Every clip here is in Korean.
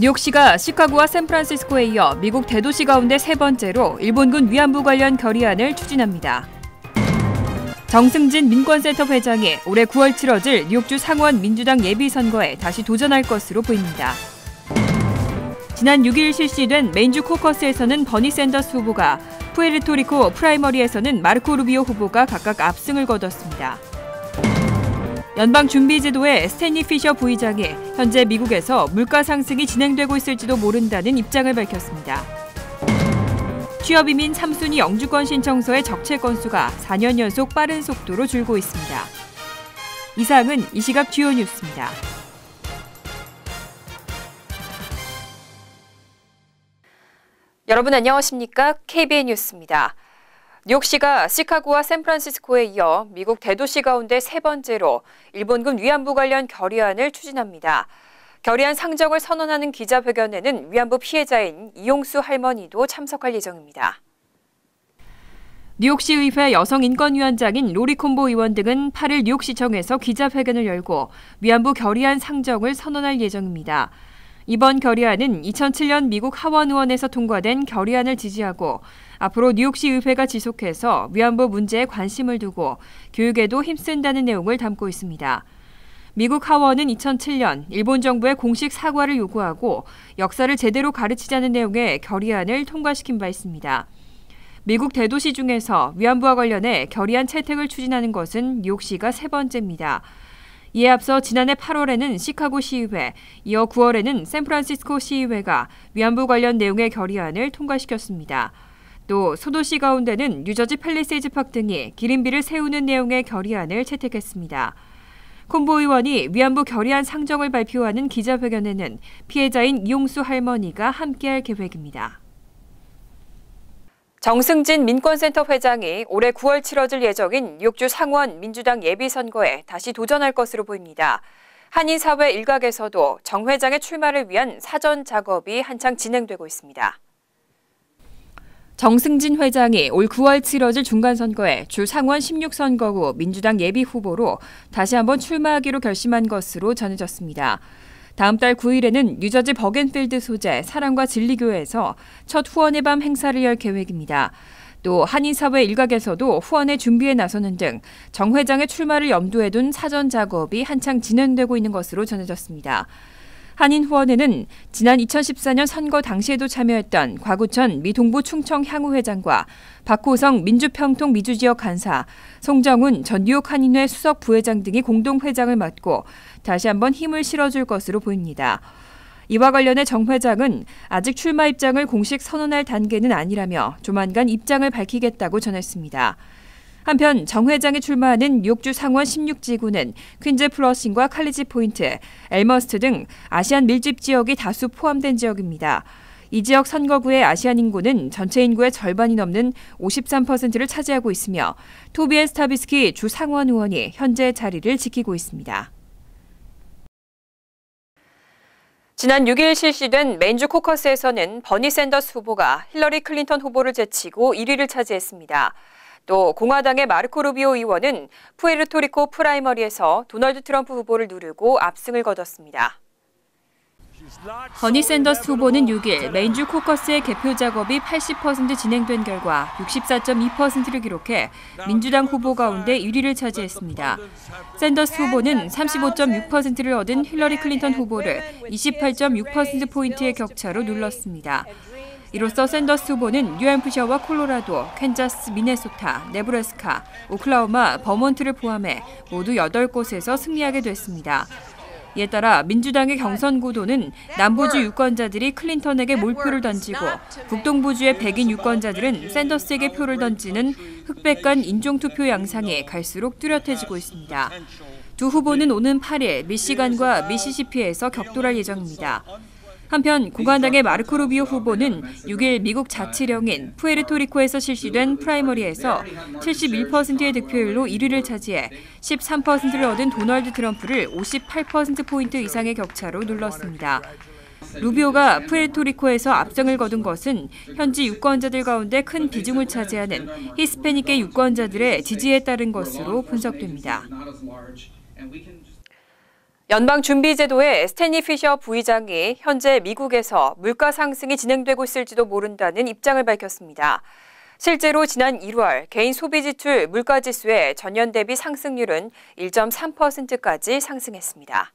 뉴욕시가 시카고와 샌프란시스코에 이어 미국 대도시 가운데 세 번째로 일본군 위안부 관련 결의안을 추진합니다. 정승진 민권센터 회장이 올해 9월 치러질 뉴욕주 상원 민주당 예비선거에 다시 도전할 것으로 보입니다. 지난 6일 실시된 메인주 코커스에서는 버니 샌더스 후보가, 푸에르토리코 프라이머리에서는 마르코 루비오 후보가 각각 압승을 거뒀습니다. 연방준비제도의 스탠리 피셔 부의장이 현재 미국에서 물가 상승이 진행되고 있을지도 모른다는 입장을 밝혔습니다. 취업이민 3순위 영주권 신청서의 적체 건수가 4년 연속 빠른 속도로 줄고 있습니다. 이상은 이 시각 주요 뉴스입니다. 여러분 안녕하십니까? KBN 뉴스입니다. 뉴욕시가 시카고와 샌프란시스코에 이어 미국 대도시 가운데 세 번째로 일본군 위안부 관련 결의안을 추진합니다. 결의안 상정을 선언하는 기자회견에는 위안부 피해자인 이용수 할머니도 참석할 예정입니다. 뉴욕시 의회 여성인권위원장인 로리 콤보 의원 등은 8일 뉴욕시청에서 기자회견을 열고 위안부 결의안 상정을 선언할 예정입니다. 이번 결의안은 2007년 미국 하원 의원에서 통과된 결의안을 지지하고 앞으로 뉴욕시 의회가 지속해서 위안부 문제에 관심을 두고 교육에도 힘쓴다는 내용을 담고 있습니다. 미국 하원은 2007년 일본 정부의 공식 사과를 요구하고 역사를 제대로 가르치자는 내용의 결의안을 통과시킨 바 있습니다. 미국 대도시 중에서 위안부와 관련해 결의안 채택을 추진하는 것은 뉴욕시가 세 번째입니다. 이에 앞서 지난해 8월에는 시카고 시의회, 이어 9월에는 샌프란시스코 시의회가 위안부 관련 내용의 결의안을 통과시켰습니다. 또 소도시 가운데는 뉴저지 팰리세이즈 파크 등이 기린비를 세우는 내용의 결의안을 채택했습니다. 콤보 의원이 위안부 결의안 상정을 발표하는 기자회견에는 피해자인 이용수 할머니가 함께할 계획입니다. 정승진 민권센터 회장이 올해 9월 치러질 예정인 뉴욕주 상원 민주당 예비선거에 다시 도전할 것으로 보입니다. 한인사회 일각에서도 정 회장의 출마를 위한 사전 작업이 한창 진행되고 있습니다. 정승진 회장이 올 9월 치러질 중간선거에 주 상원 16선거구 민주당 예비후보로 다시 한번 출마하기로 결심한 것으로 전해졌습니다. 다음 달 9일에는 뉴저지 버겐필드 소재 사랑과 진리교회에서 첫 후원의 밤 행사를 열 계획입니다. 또 한인사회 일각에서도 후원의 준비에 나서는 등 정 회장의 출마를 염두에 둔 사전 작업이 한창 진행되고 있는 것으로 전해졌습니다. 한인후원회는 지난 2014년 선거 당시에도 참여했던 과구천 미 동부 충청 향후 회장과 박호성 민주평통 미주지역 간사, 송정훈 전 뉴욕 한인회 수석 부회장 등이 공동 회장을 맡고 다시 한번 힘을 실어줄 것으로 보입니다. 이와 관련해 정 회장은 아직 출마 입장을 공식 선언할 단계는 아니라며 조만간 입장을 밝히겠다고 전했습니다. 한편 정 회장이 출마하는 뉴욕주 상원 16지구는 퀸즈 플러싱과 칼리지 포인트, 엘머스트 등 아시안 밀집 지역이 다수 포함된 지역입니다. 이 지역 선거구의 아시안 인구는 전체 인구의 절반이 넘는 53%를 차지하고 있으며 토비엔 스타비스키 주 상원 의원이 현재 자리를 지키고 있습니다. 지난 6일 실시된 메인주 코커스에서는 버니 샌더스 후보가 힐러리 클린턴 후보를 제치고 1위를 차지했습니다. 또 공화당의 마르코 루비오 의원은 푸에르토리코 프라이머리에서 도널드 트럼프 후보를 누르고 압승을 거뒀습니다. 버니 샌더스 후보는 6일 메인주 코커스의 개표 작업이 80% 진행된 결과 64.2%를 기록해 민주당 후보 가운데 1위를 차지했습니다. 샌더스 후보는 35.6%를 얻은 힐러리 클린턴 후보를 28.6%포인트의 격차로 눌렀습니다. 이로써 샌더스 후보는 뉴햄프셔와 콜로라도, 캔자스, 미네소타, 네브래스카, 오클라호마, 버몬트를 포함해 모두 8곳에서 승리하게 됐습니다. 이에 따라 민주당의 경선 구도는 남부주 유권자들이 클린턴에게 몰표를 던지고 북동부주의 백인 유권자들은 샌더스에게 표를 던지는 흑백 간 인종투표 양상이 갈수록 뚜렷해지고 있습니다. 두 후보는 오는 8일 미시간과 미시시피에서 격돌할 예정입니다. 한편 공화당의 마르코 루비오 후보는 6일 미국 자치령인 푸에르토리코에서 실시된 프라이머리에서 71%의 득표율로 1위를 차지해 13%를 얻은 도널드 트럼프를 58%포인트 이상의 격차로 눌렀습니다. 루비오가 푸에르토리코에서 압승을 거둔 것은 현지 유권자들 가운데 큰 비중을 차지하는 히스패닉계 유권자들의 지지에 따른 것으로 분석됩니다. 연방준비제도의 스탠리 피셔 부의장이 현재 미국에서 물가 상승이 진행되고 있을지도 모른다는 입장을 밝혔습니다. 실제로 지난 1월 개인 소비지출 물가지수의 전년 대비 상승률은 1.3%까지 상승했습니다.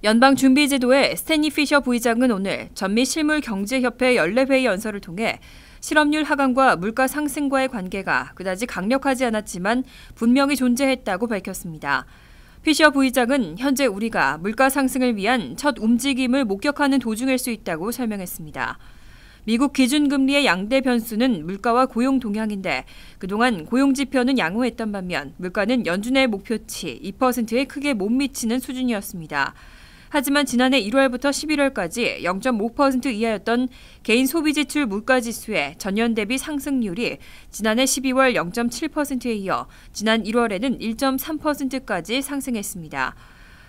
연방준비제도의 스탠리 피셔 부의장은 오늘 전미실물경제협회 연례회의 연설을 통해 실업률 하강과 물가 상승과의 관계가 그다지 강력하지 않았지만 분명히 존재했다고 밝혔습니다. 피셔 부의장은 현재 우리가 물가 상승을 위한 첫 움직임을 목격하는 도중일 수 있다고 설명했습니다. 미국 기준금리의 양대 변수는 물가와 고용 동향인데 그동안 고용 지표는 양호했던 반면 물가는 연준의 목표치 2%에 크게 못 미치는 수준이었습니다. 하지만 지난해 1월부터 11월까지 0.5% 이하였던 개인 소비지출 물가지수의 전년 대비 상승률이 지난해 12월 0.7%에 이어 지난 1월에는 1.3%까지 상승했습니다.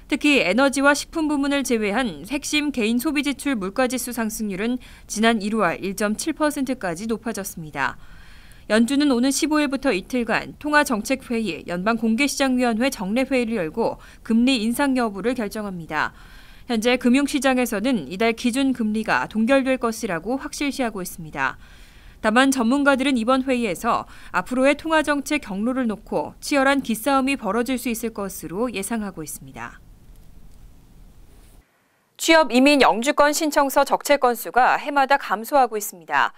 특히 에너지와 식품 부문을 제외한 핵심 개인 소비지출 물가지수 상승률은 지난 1월 1.7%까지 높아졌습니다. 연준은 오는 15일부터 이틀간 통화정책회의, 연방공개시장위원회 정례회의를 열고 금리 인상 여부를 결정합니다. 현재 금융시장에서는 이달 기준금리가 동결될 것이라고 확실시하고 있습니다. 다만 전문가들은 이번 회의에서 앞으로의 통화정책 경로를 놓고 치열한 기싸움이 벌어질 수 있을 것으로 예상하고 있습니다. 취업 이민 영주권 신청서 적체 건수가 해마다 감소하고 있습니다.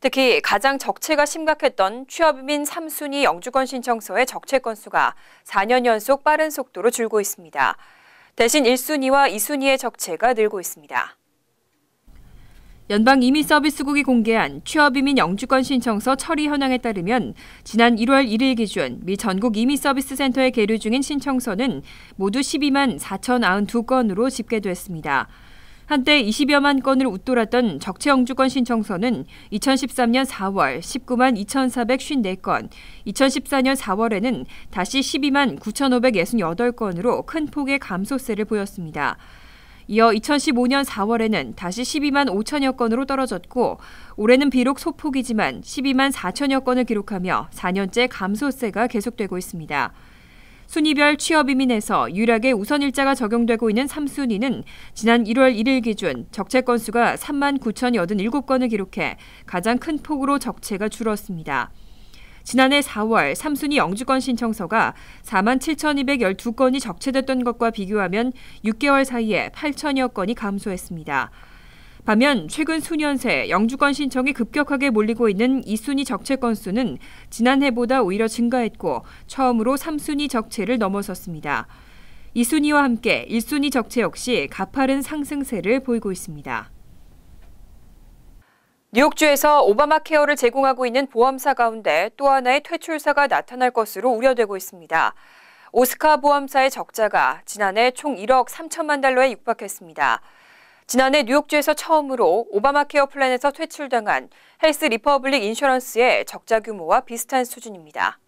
특히 가장 적체가 심각했던 취업이민 3순위 영주권 신청서의 적체 건수가 4년 연속 빠른 속도로 줄고 있습니다. 대신 1순위와 2순위의 적체가 늘고 있습니다. 연방이민서비스국이 공개한 취업이민 영주권 신청서 처리 현황에 따르면 지난 1월 1일 기준 미 전국 이민서비스센터에 계류 중인 신청서는 모두 12만 4,092건으로 집계됐습니다. 한때 20여만 건을 웃돌았던 적체 영주권 신청서는 2013년 4월 19만 2,454건, 2014년 4월에는 다시 12만 9,568건으로 큰 폭의 감소세를 보였습니다. 이어 2015년 4월에는 다시 12만 5천여 건으로 떨어졌고 올해는 비록 소폭이지만 12만 4천여 건을 기록하며 4년째 감소세가 계속되고 있습니다. 순위별 취업이민에서 유일하게 우선일자가 적용되고 있는 3순위는 지난 1월 1일 기준 적체 건수가 3만 9,087건을 기록해 가장 큰 폭으로 적체가 줄었습니다. 지난해 4월 3순위 영주권 신청서가 4만 7,212건이 적체됐던 것과 비교하면 6개월 사이에 8천여 건이 감소했습니다. 반면 최근 수년 새 영주권 신청이 급격하게 몰리고 있는 2순위 적체 건수는 지난해보다 오히려 증가했고 처음으로 3순위 적체를 넘어섰습니다. 2순위와 함께 1순위 적체 역시 가파른 상승세를 보이고 있습니다. 뉴욕주에서 오바마 케어를 제공하고 있는 보험사 가운데 또 하나의 퇴출사가 나타날 것으로 우려되고 있습니다. 오스카 보험사의 적자가 지난해 총 1억 3천만 달러에 육박했습니다. 지난해 뉴욕주에서 처음으로 오바마 케어 플랜에서 퇴출당한 헬스 리퍼블릭 인슈런스의 적자 규모와 비슷한 수준입니다.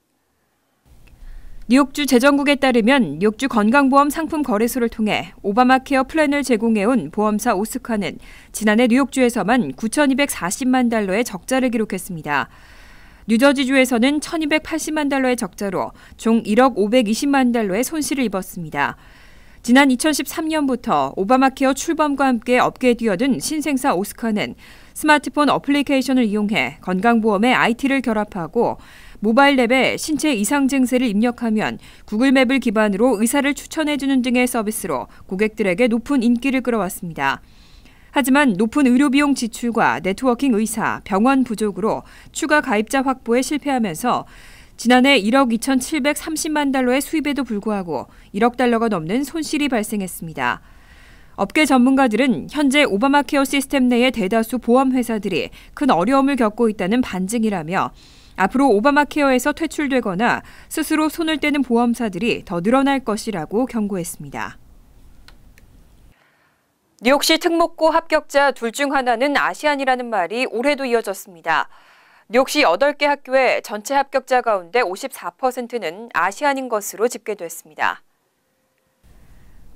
뉴욕주 재정국에 따르면 뉴욕주 건강보험 상품 거래소를 통해 오바마 케어 플랜을 제공해온 보험사 오스카는 지난해 뉴욕주에서만 9,240만 달러의 적자를 기록했습니다. 뉴저지주에서는 1,280만 달러의 적자로 총 1억 520만 달러의 손실을 입었습니다. 지난 2013년부터 오바마 케어 출범과 함께 업계에 뛰어든 신생사 오스카는 스마트폰 어플리케이션을 이용해 건강보험에 IT를 결합하고 모바일 앱에 신체 이상 증세를 입력하면 구글 맵을 기반으로 의사를 추천해주는 등의 서비스로 고객들에게 높은 인기를 끌어왔습니다. 하지만 높은 의료비용 지출과 네트워킹 의사, 병원 부족으로 추가 가입자 확보에 실패하면서 지난해 1억 2,730만 달러의 수입에도 불구하고 1억 달러가 넘는 손실이 발생했습니다. 업계 전문가들은 현재 오바마 케어 시스템 내의 대다수 보험회사들이 큰 어려움을 겪고 있다는 반증이라며 앞으로 오바마 케어에서 퇴출되거나 스스로 손을 떼는 보험사들이 더 늘어날 것이라고 경고했습니다. 뉴욕시 특목고 합격자 둘 중 하나는 아시안이라는 말이 올해도 이어졌습니다. 뉴욕시 8개 학교의 전체 합격자 가운데 54%는 아시안인 것으로 집계됐습니다.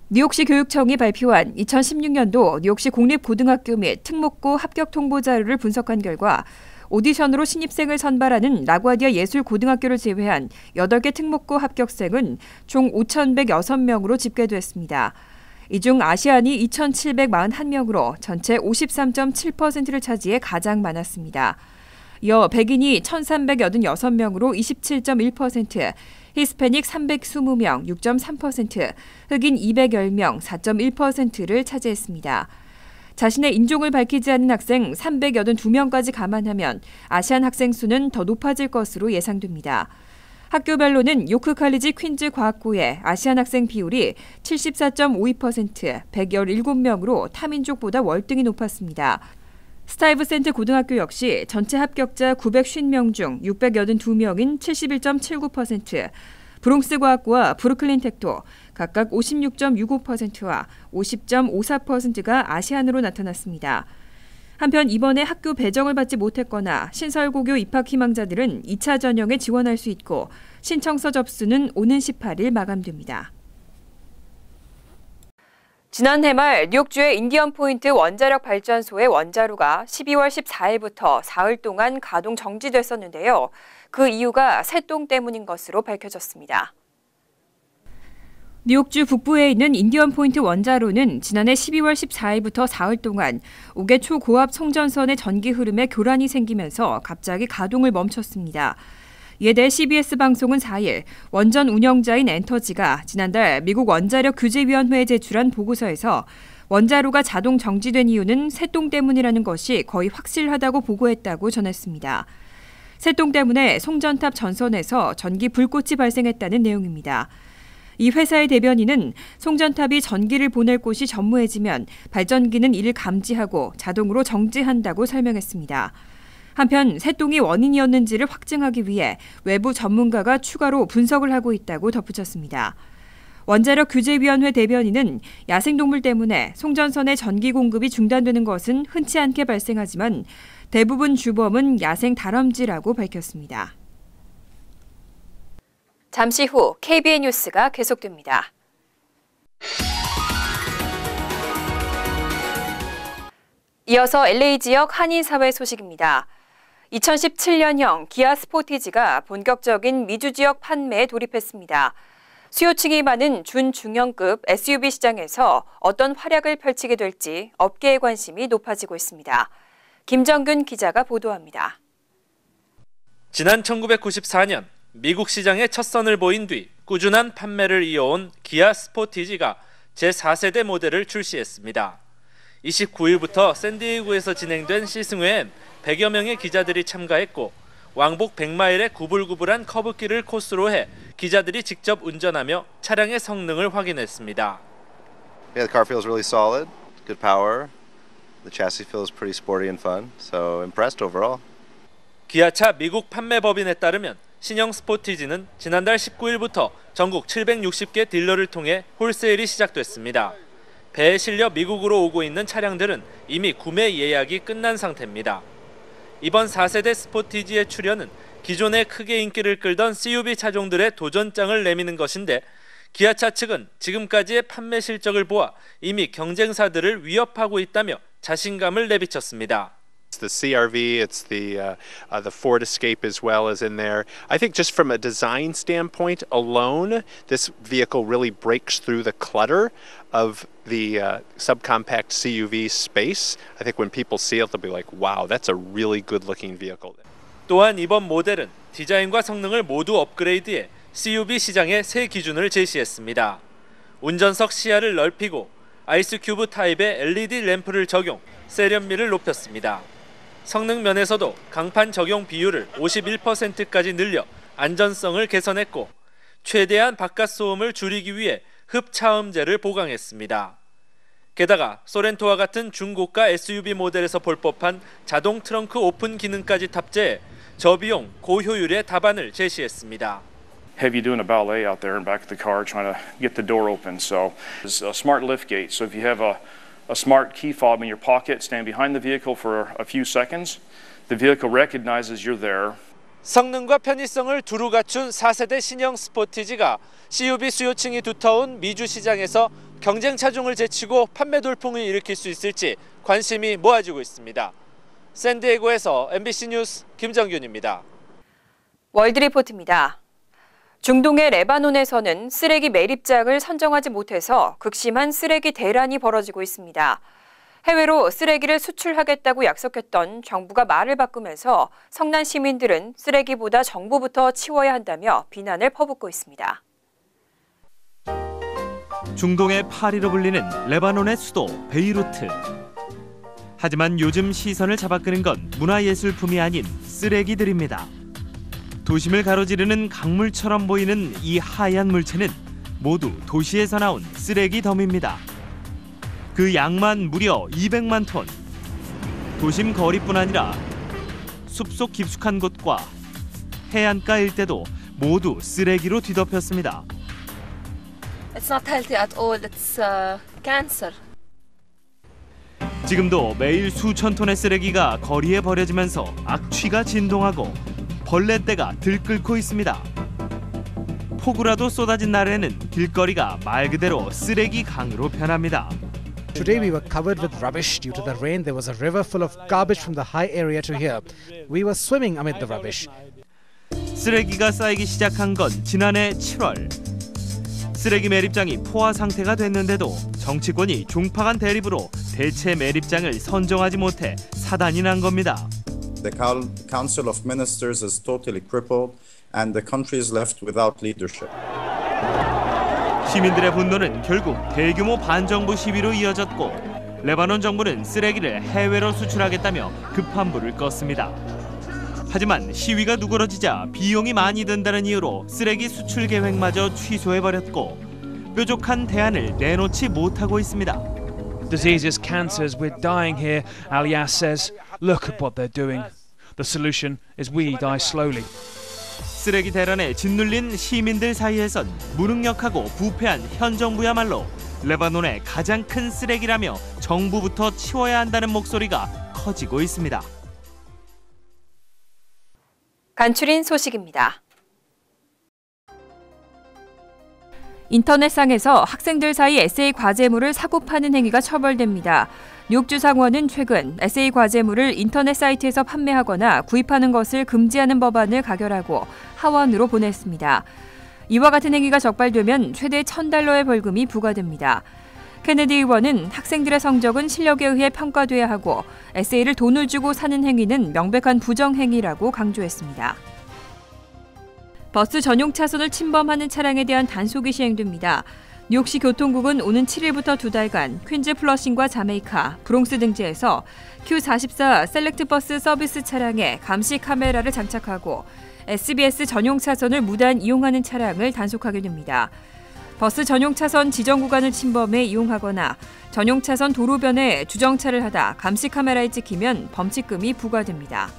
뉴욕시 교육청이 발표한 2016년도 뉴욕시 공립고등학교 및 특목고 합격 통보 자료를 분석한 결과 오디션으로 신입생을 선발하는 라과디아 예술고등학교를 제외한 8개 특목고 합격생은 총 5,106명으로 집계됐습니다. 이 중 아시안이 2,741명으로 전체 53.7%를 차지해 가장 많았습니다. 이어 백인이 1,386명으로 27.1%, 히스패닉 320명 6.3%, 흑인 210명 4.1%를 차지했습니다. 자신의 인종을 밝히지 않는 학생 382명까지 감안하면 아시안 학생 수는 더 높아질 것으로 예상됩니다. 학교별로는 요크 칼리지 퀸즈 과학고의 아시안 학생 비율이 74.52%, 117명으로 타민족보다 월등히 높았습니다. 스타이브센트 고등학교 역시 전체 합격자 950명 중 682명인 71.79%, 브롱스 과학고와 브루클린 텍도 각각 56.65%와 50.54%가 아시안으로 나타났습니다. 한편 이번에 학교 배정을 받지 못했거나 신설고교 입학 희망자들은 2차 전형에 지원할 수 있고 신청서 접수는 오는 18일 마감됩니다. 지난해 말 뉴욕주의 인디언 포인트 원자력 발전소의 원자로가 12월 14일부터 사흘 동안 가동 정지됐었는데요. 그 이유가 새똥 때문인 것으로 밝혀졌습니다. 뉴욕주 북부에 있는 인디언 포인트 원자로는 지난해 12월 14일부터 사흘 동안 5개 초고압 송전선의 전기 흐름에 교란이 생기면서 갑자기 가동을 멈췄습니다. 이에 대해 CBS 방송은 4일 원전 운영자인 엔터지가 지난달 미국 원자력 규제위원회에 제출한 보고서에서 원자로가 자동 정지된 이유는 새똥 때문이라는 것이 거의 확실하다고 보고했다고 전했습니다. 새똥 때문에 송전탑 전선에서 전기 불꽃이 발생했다는 내용입니다. 이 회사의 대변인은 송전탑이 전기를 보낼 곳이 전무해지면 발전기는 이를 감지하고 자동으로 정지한다고 설명했습니다. 한편 새똥이 원인이었는지를 확증하기 위해 외부 전문가가 추가로 분석을 하고 있다고 덧붙였습니다. 원자력 규제위원회 대변인은 야생동물 때문에 송전선의 전기 공급이 중단되는 것은 흔치 않게 발생하지만 대부분 주범은 야생 다람쥐라고 밝혔습니다. 잠시 후 KBN 뉴스가 계속됩니다. 이어서 LA 지역 한인사회 소식입니다. 2017년형 기아 스포티지가 본격적인 미주 지역 판매에 돌입했습니다. 수요층이 많은 준중형급 SUV 시장에서 어떤 활약을 펼치게 될지 업계의 관심이 높아지고 있습니다. 김정균 기자가 보도합니다. 지난 1994년 미국 시장에 첫 선을 보인 뒤 꾸준한 판매를 이어온 기아 스포티지가 제4세대 모델을 출시했습니다. 29일부터 샌디에이고에서 진행된 시승회엔 100여 명의 기자들이 참가했고 왕복 100마일의 구불구불한 커브길을 코스로 해 기자들이 직접 운전하며 차량의 성능을 확인했습니다. Yeah, the car feels really solid, good power. The chassis feels pretty sporty and fun, so impressed overall. 기아차 미국 판매법인에 따르면 신형 스포티지는 지난달 19일부터 전국 760개 딜러를 통해 홀세일이 시작됐습니다. 배에 실려 미국으로 오고 있는 차량들은 이미 구매 예약이 끝난 상태입니다. 이번 4세대 스포티지의 출현은 기존에 크게 인기를 끌던 CUV 차종들의 도전장을 내미는 것인데 기아차 측은 지금까지의 판매 실적을 보아 이미 경쟁사들을 위협하고 있다며 자신감을 내비쳤습니다. It's the CR-V, it's the Ford Escape as well as in there. I think just from a design standpoint alone, this vehicle really breaks through the clutter of the subcompact CUV space. I think when people see it, they'll be like, wow, that's a really good-looking vehicle. 또한 이번 모델은 디자인과 성능을 모두 업그레이드해 CUV 시장의 새 기준을 제시했습니다. 운전석 시야를 넓히고 아이스 큐브 타입의 LED 램프를 적용, 세련미를 높였습니다. 성능 면에서도 강판 적용 비율을 51%까지 늘려 안전성을 개선했고 최대한 바깥 소음을 줄이기 위해 흡차음제를 보강했습니다. 게다가 소렌토와 같은 중고가 SUV 모델에서 볼 법한 자동 트렁크 오픈 기능까지 탑재해 저비용 고효율의 답안을 제시했습니다. Have you doing a ballet out there in back of the car trying to get the door open? So it's a smart lift gate. So if you have a smart key fob in your pocket, stand behind the vehicle for a few seconds, the vehicle recognizes you're there. 성능과 편의성을 두루 갖춘 4세대 신형 스포티지가 CUV 수요층이 두터운 미주 시장에서 경쟁 차종을 제치고 판매 돌풍을 일으킬 수 있을지 관심이 모아지고 있습니다. 샌디에고에서 MBC 뉴스 김정균입니다. 월드리포트입니다. 중동의 레바논에서는 쓰레기 매립장을 선정하지 못해서 극심한 쓰레기 대란이 벌어지고 있습니다. 해외로 쓰레기를 수출하겠다고 약속했던 정부가 말을 바꾸면서 성난 시민들은 쓰레기보다 정부부터 치워야 한다며 비난을 퍼붓고 있습니다. 중동의 파리로 불리는 레바논의 수도 베이루트. 하지만 요즘 시선을 잡아끄는 건 문화예술품이 아닌 쓰레기들입니다. 도심을 가로지르는 강물처럼 보이는 이 하얀 물체는 모두 도시에서 나온 쓰레기 덤입니다. 그 양만 무려 200만 톤. 도심 거리뿐 아니라 숲속 깊숙한 곳과 해안가 일대도 모두 쓰레기로 뒤덮였습니다. It's not healthy at all. It's cancer. 지금도 매일 수천 톤의 쓰레기가 거리에 버려지면서 악취가 진동하고 벌레떼가 들끓고 있습니다. 폭우라도 쏟아진 날에는 길거리가 말 그대로 쓰레기 강으로 변합니다. Today we were covered with rubbish due to the rain. There was a river full of garbage from the high area to here. We were swimming amid the rubbish. 쓰레기가 쌓이기 시작한 건 지난해 7월. 쓰레기 매립장이 포화 상태가 됐는데도 정치권이 종파 간 대립으로 대체 매립장을 선정하지 못해 사단이 난 겁니다. The Council of Ministers is totally crippled and the country is left without leadership. 시민들의 분노는 결국 대규모 반정부 시위로 이어졌고 레바논 정부는 쓰레기를 해외로 수출하겠다며 급한 불을 껐습니다. 하지만 시위가 누그러지자 비용이 많이 든다는 이유로 쓰레기 수출 계획마저 취소해버렸고 뾰족한 대안을 내놓지 못하고 있습니다. Diseases, cancers, we're dying here, Alias says. Look at what they're doing. The solution is we die slowly. 쓰레기 대란에 짓눌린 시민들 사이에선 무능력하고 부패한 현 정부야말로 레바논의 가장 큰 쓰레기라며 정부부터 치워야 한다는 목소리가 커지고 있습니다. 간추린 소식입니다. 인터넷상에서 학생들 사이 에세이 과제물을 사고 파는 행위가 처벌됩니다. 뉴욕주 상원은 최근 에세이 과제물을 인터넷 사이트에서 판매하거나 구입하는 것을 금지하는 법안을 가결하고 하원으로 보냈습니다. 이와 같은 행위가 적발되면 최대 $1,000의 벌금이 부과됩니다. 케네디 의원은 학생들의 성적은 실력에 의해 평가돼야 하고 에세이를 돈을 주고 사는 행위는 명백한 부정행위라고 강조했습니다. 버스 전용 차선을 침범하는 차량에 대한 단속이 시행됩니다. 뉴욕시 교통국은 오는 7일부터 2달간 퀸즈 플러싱과 자메이카, 브롱스 등지에서 Q44 셀렉트 버스 서비스 차량에 감시 카메라를 장착하고 SBS 전용 차선을 무단 이용하는 차량을 단속하게 됩니다. 버스 전용 차선 지정 구간을 침범해 이용하거나 전용 차선 도로변에 주정차를 하다 감시 카메라에 찍히면 범칙금이 부과됩니다.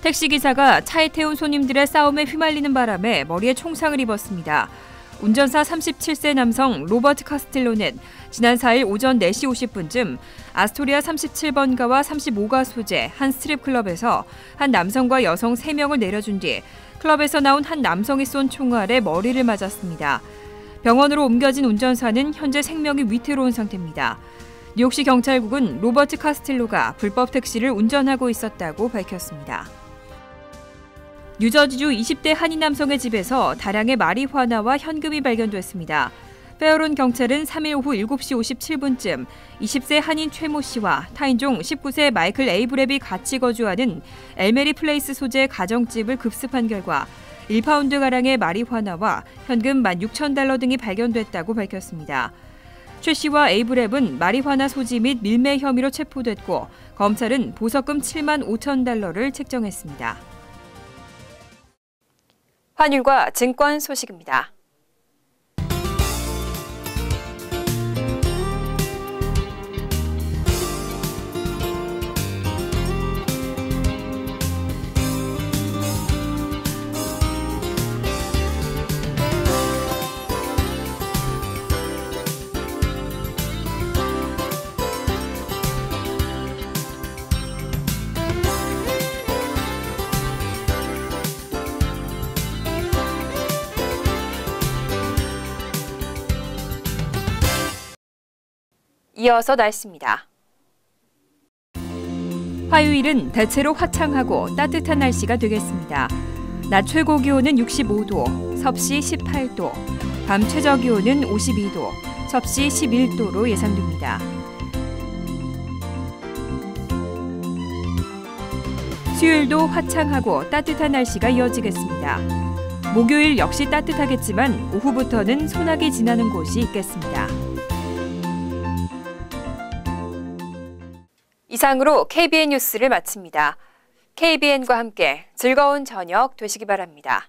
택시기사가 차에 태운 손님들의 싸움에 휘말리는 바람에 머리에 총상을 입었습니다. 운전사 37세 남성 로버트 카스틸로는 지난 4일 오전 4시 50분쯤 아스토리아 37번가와 35가 소재 한 스트립클럽에서 한 남성과 여성 3명을 내려준 뒤 클럽에서 나온 한 남성이 쏜 총알에 머리를 맞았습니다. 병원으로 옮겨진 운전사는 현재 생명이 위태로운 상태입니다. 뉴욕시 경찰국은 로버트 카스틸로가 불법 택시를 운전하고 있었다고 밝혔습니다. 뉴저지주 20대 한인 남성의 집에서 다량의 마리화나와 현금이 발견됐습니다. 페어론 경찰은 3일 오후 7시 57분쯤 20세 한인 최모 씨와 타인종 19세 마이클 에이브랩이 같이 거주하는 엘메리 플레이스 소재 가정집을 급습한 결과 1파운드가량의 마리화나와 현금 $16,000 등이 발견됐다고 밝혔습니다. 최 씨와 에이브랩은 마리화나 소지 및 밀매 혐의로 체포됐고 검찰은 보석금 $75,000를 책정했습니다. 환율과 증권 소식입니다. 이어서 날씨입니다. 화요일은 대체로 화창하고 따뜻한 날씨가 되겠습니다. 낮 최고 기온은 65도, 섭씨 18도, 밤 최저 기온은 52도, 섭씨 11도로 예상됩니다. 수요일도 화창하고 따뜻한 날씨가 이어지겠습니다. 목요일 역시 따뜻하겠지만 오후부터는 소나기 지나는 곳이 있겠습니다. 이상으로 KBN 뉴스를 마칩니다. KBN과 함께 즐거운 저녁 되시기 바랍니다.